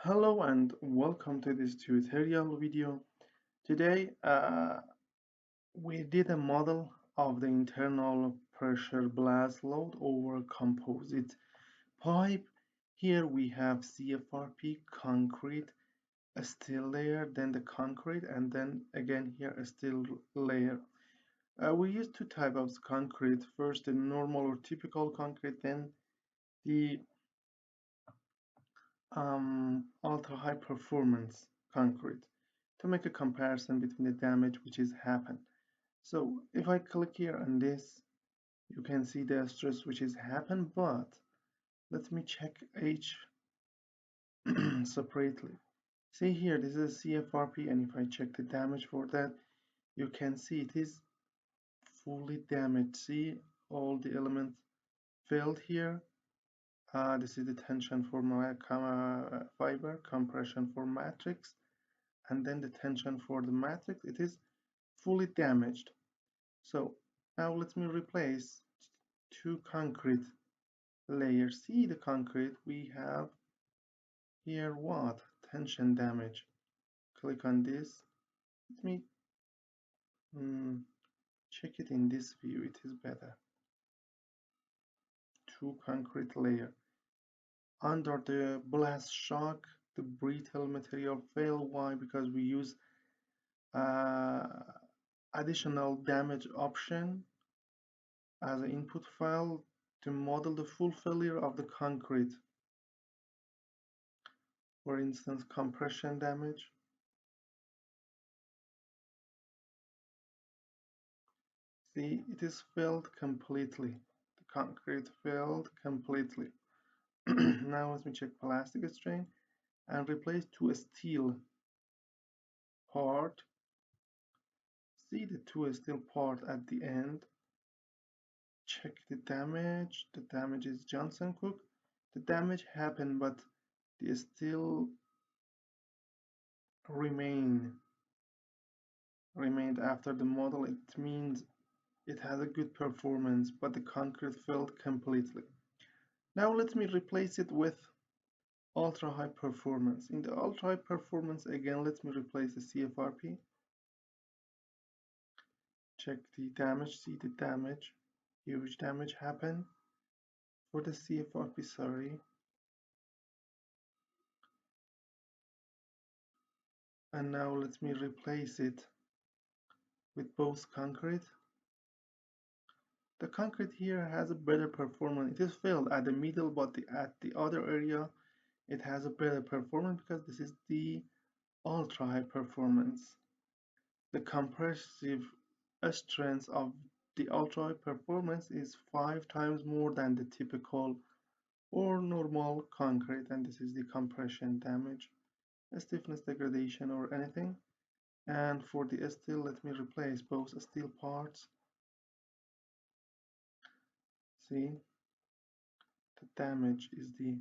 Hello and welcome to this tutorial video. Today we did a model of the internal pressure blast load over composite pipe. Here we have CFRP concrete, a steel layer, then the concrete, and then again here a steel layer. We use two types of concrete. First the normal or typical concrete, then the ultra high performance concrete to make a comparison between the damage which is happened. So if I click here on this, you can see the stress which is happened, but let me check each separately. See here, this is a CFRP, and if I check the damage for that, you can see it is fully damaged. See all the elements failed here. This is the tension for my fiber, compression for matrix, and then the tension for the matrix. It is fully damaged. So now let me replace two concrete layers. See the concrete, we have here what? Tension damage. Click on this. Let me check it in this view, it is better. Two concrete layer. Under the blast shock, the brittle material fail. Why? Because we use uh, additional damage option as an input file to model the full failure of the concrete. For instance, compression damage. See, it is failed completely. The concrete failed completely. Now let me check plastic strain and replace to a steel part. See the two steel part at the end. Check the damage. The damage is Johnson Cook. The damage happened, but the steel remained after the model. It means it has a good performance, but the concrete failed completely. Now let me replace it with ultra high performance. In the ultra high performance, again, let me replace the CFRP. Check the damage, see the damage. Huge damage happened for the CFRP, sorry. And now let me replace it with both concrete. The concrete here has a better performance. It is failed at the middle, but at the other area, it has a better performance because this is the ultra high performance. The compressive strength of the ultra high performance is 5 times more than the typical or normal concrete, and this is the compression damage, stiffness degradation or anything. And for the steel, let me replace both steel parts. See, the damage is the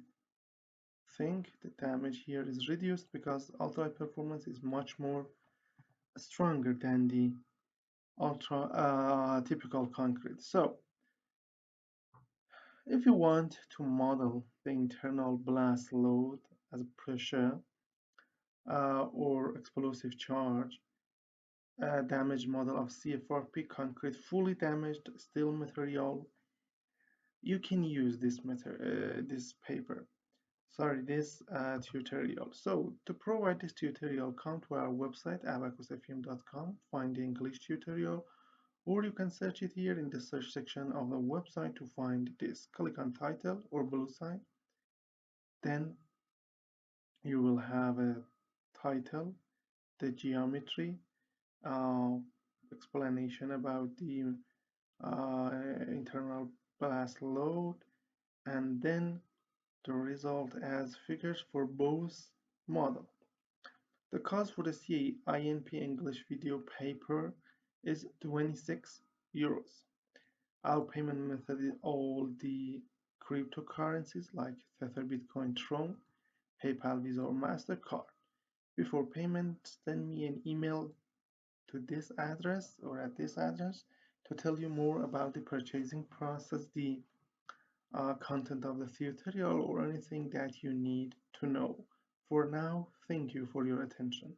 thing. The damage here is reduced because ultra high performance is much more stronger than the ultra typical concrete. So if you want to model the internal blast load as a pressure or explosive charge, a damage model of CFRP concrete fully damaged steel material, you can use this paper. Sorry, this tutorial. So to provide this tutorial, come to our website abacusfm.com, find the English tutorial, or you can search it here in the search section of the website to find this. Click on title or blue sign. Then you will have a title, the geometry, uh, explanation about the internal blast load, and then the result as figures for both model. The cost for the CINP English video paper is 26 euros. Our payment method is all the cryptocurrencies like Tether, Bitcoin, Tron, PayPal, Visa, or MasterCard. Before payment, send me an email to this address or at this address to tell you more about the purchasing process, the content of the tutorial, or anything that you need to know. For now, thank you for your attention.